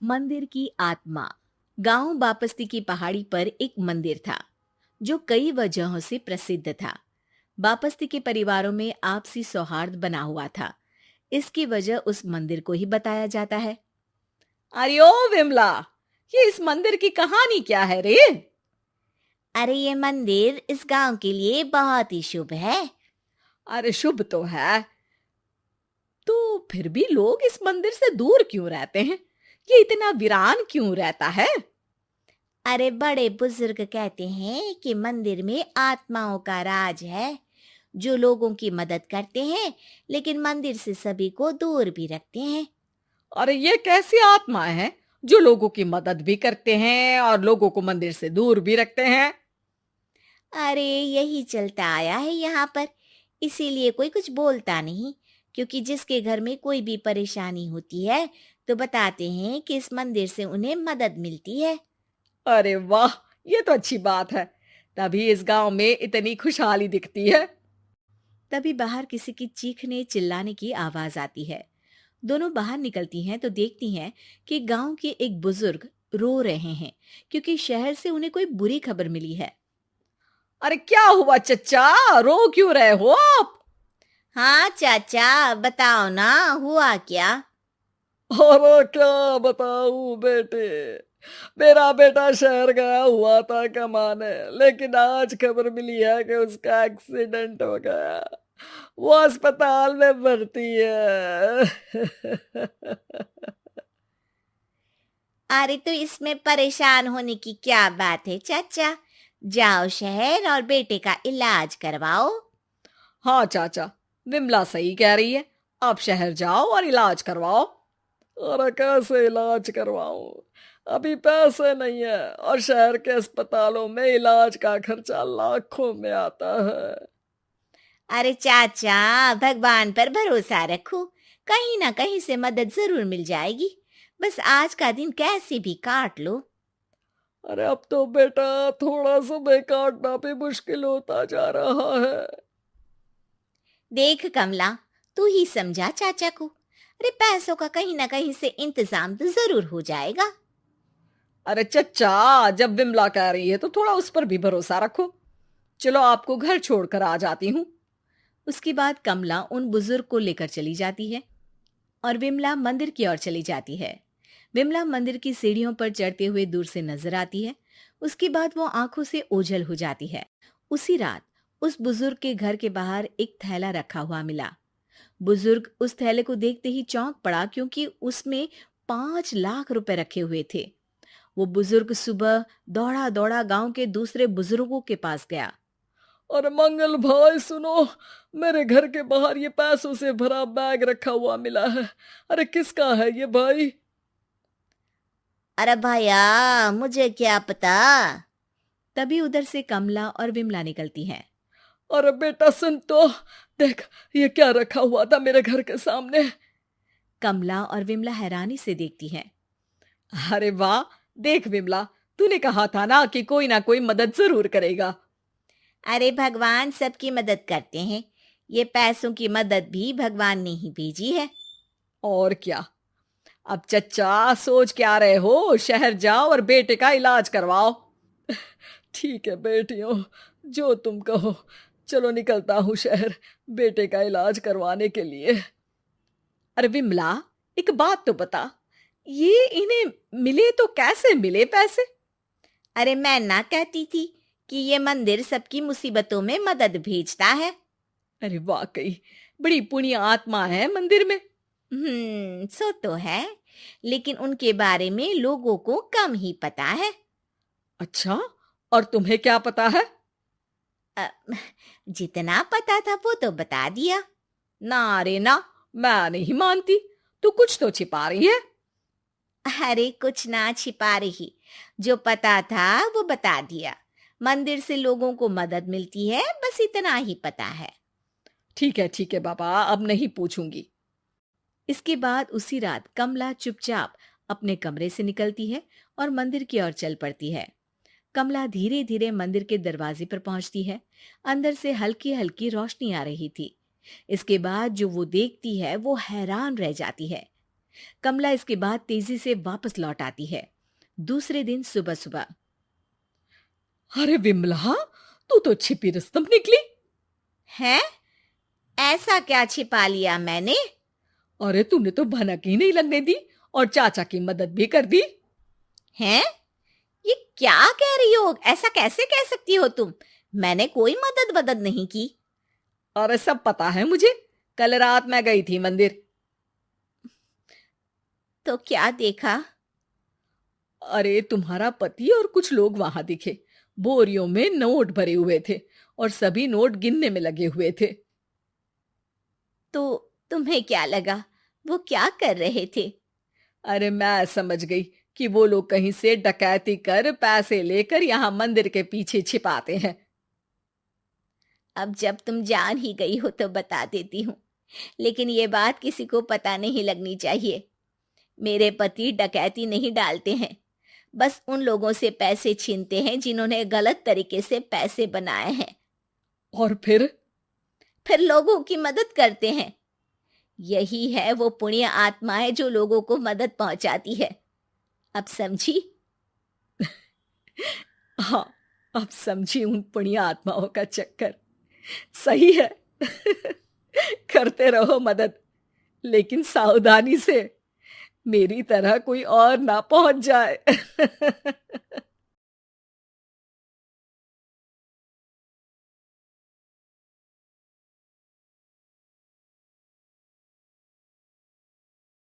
मंदिर की आत्मा। गांव बापस्ती की पहाड़ी पर एक मंदिर था जो कई वजहों से प्रसिद्ध था। बापस्ती के परिवारों में आपसी सौहार्द बना हुआ था। इसकी वजह उस मंदिर को ही बताया जाता है। अरे ओ विमला, ये इस मंदिर की कहानी क्या है रे? अरे ये मंदिर इस गांव के लिए बहुत ही शुभ है। अरे शुभ तो है, तो फिर भी लोग इस मंदिर से दूर क्यों रहते हैं? ये इतना वीरान क्यों रहता है? अरे बड़े बुजुर्ग कहते हैं कि मंदिर में आत्माओं का राज है जो लोगों की मदद करते हैं, लेकिन मंदिर से सभी को दूर भी रखते हैं। अरे ये कैसी आत्माएं हैं जो लोगों की मदद भी करते हैं और लोगों को मंदिर से दूर भी रखते हैं? अरे यही चलता आया है यहाँ पर, इसीलिए कोई कुछ बोलता नहीं। क्योंकि जिसके घर में कोई भी परेशानी होती है तो बताते हैं कि इस मंदिर से उन्हें मदद मिलती है। अरे वाह, ये तो अच्छी बात है। तभी इस गांव में इतनी खुशहाली दिखती है। तभी बाहर किसी की चीखने चिल्लाने की आवाज आती है। दोनों बाहर निकलती हैं तो देखती हैं कि गांव के एक बुजुर्ग रो रहे हैं क्योंकि शहर से उन्हें कोई बुरी खबर मिली है। अरे क्या हुआ चच्चा, रो क्यों रहे हो आप? हाँ चाचा, बताओ ना, हुआ क्या? अरे क्या बताऊं बेटे, मेरा बेटा शहर गया हुआ था कमाने, लेकिन आज खबर मिली है कि उसका एक्सीडेंट हो गया। वो अस्पताल में भर्ती है। अरे तो इसमें परेशान होने की क्या बात है चाचा, जाओ शहर और बेटे का इलाज करवाओ। हाँ चाचा, विमला सही कह रही है। आप शहर जाओ और इलाज करवाओ। अरे कैसे इलाज करवाऊं, अभी पैसे नहीं है और शहर के अस्पतालों में इलाज का खर्चा लाखों में आता है। अरे चाचा, भगवान पर भरोसा रखो, कहीं ना कहीं से मदद जरूर मिल जाएगी। बस आज का दिन कैसे भी काट लो। अरे अब तो बेटा थोड़ा समय काटना भी मुश्किल होता जा रहा है। देख कमला, तू ही समझा चाचा को। अरे पैसों का कहीं ना कहीं से इंतजाम तो जरूर हो जाएगा। अरे चच्चा, जब विमला कह रही है तो थोड़ा उस पर भी भरोसा रखो। चलो आपको घर छोड़कर आ जाती हूँ। उसके बाद कमला उन बुजुर्ग को लेकर चली जाती है और विमला मंदिर की ओर चली जाती है। विमला मंदिर की सीढ़ियों पर चढ़ते हुए दूर से नजर आती है। उसके बाद वो आंखों से ओझल हो जाती है। उसी रात उस बुजुर्ग के घर के बाहर एक थैला रखा हुआ मिला। बुजुर्ग उस थैले को देखते ही चौंक पड़ा क्योंकि उसमें 5 लाख रुपए रखे हुए थे। वो बुजुर्ग सुबह दौड़ा दौड़ा गांव के दूसरे बुजुर्गों के पास गया। अरे मंगल भाई सुनो, मेरे घर के बाहर ये पैसों से भरा बैग रखा हुआ मिला है। अरे किसका है ये भाई? अरे भैया, मुझे क्या पता। तभी उधर से कमला और विमला निकलती हैं। अरे बेटा सुन तो, देख ये क्या रखा हुआ था मेरे घर के सामने। कमला और विमला हैरानी से देखती हैं। अरे वाह, देख विमला, तूने कहा था ना कोई मदद जरूर करेगा। अरे भगवान सबकी मदद करते हैं, ये पैसों की मदद भी भगवान ने ही भेजी है। और क्या। अब चच्चा सोच क्या रहे हो, शहर जाओ और बेटे का इलाज करवाओ। ठीक है बेटियों, जो तुम कहो। चलो निकलता हूँ शहर बेटे का इलाज करवाने के लिए। अरे विमला, एक बात तो बता, ये इन्हें मिले तो कैसे मिले पैसे? अरे मैं ना कहती थी कि ये मंदिर सबकी मुसीबतों में मदद भेजता है। अरे वाकई बड़ी पुण्य आत्मा है मंदिर में। सो तो है, लेकिन उनके बारे में लोगों को कम ही पता है। अच्छा, और तुम्हें क्या पता है? अ, जितना पता था वो तो बता दिया। ना रे ना, मैं नहीं मानती। तू कुछ तो छिपा रही है। अरे कुछ ना छिपा रही, जो पता था वो बता दिया। मंदिर से लोगों को मदद मिलती है, बस इतना ही पता है। ठीक है बाबा, अब नहीं पूछूंगी। इसके बाद उसी रात कमला चुपचाप अपने कमरे से निकलती है और मंदिर की ओर चल पड़ती है। कमला धीरे धीरे मंदिर के दरवाजे पर पहुंचती है। अंदर से हल्की हल्की रोशनी आ रही थी। इसके बाद जो वो देखती है वो हैरान रह जाती है। कमला इसके बाद तेजी से वापस लौट आती है। दूसरे दिन सुबह सुबह। अरे विमला, तू तो छिपी रुस्तम निकली। है? ऐसा क्या छिपा लिया मैंने? अरे तूने तो भनक ही नहीं लगने दी और चाचा की मदद भी कर दी। हैं? ये क्या कह रही हो? ऐसा कैसे कह सकती हो तुम? मैंने कोई मदद वदद नहीं की। अरे सब पता है मुझे, कल रात मैं गई थी मंदिर। तो क्या देखा? अरे तुम्हारा पति और कुछ लोग वहां दिखे। बोरियों में नोट भरे हुए थे और सभी नोट गिनने में लगे हुए थे। तो तुम्हें क्या लगा? वो क्या कर रहे थे? अरे मैं समझ गई कि वो लोग कहीं से डकैती कर पैसे लेकर यहाँ मंदिर के पीछे छिपाते हैं। अब जब तुम जान ही गई हो तो बता देती हूँ, लेकिन ये बात किसी को पता नहीं लगनी चाहिए। मेरे पति डकैती नहीं डालते हैं, बस उन लोगों से पैसे छीनते हैं जिन्होंने गलत तरीके से पैसे बनाए हैं। और फिर लोगों की मदद करते हैं। यही है वो पुण्य आत्माएं जो लोगों को मदद पहुंचाती है। अब समझी? हाँ, अब समझी उन पुण्य आत्माओं का चक्कर। सही है। करते रहो मदद, लेकिन सावधानी से, मेरी तरह कोई और ना पहुंच जाए।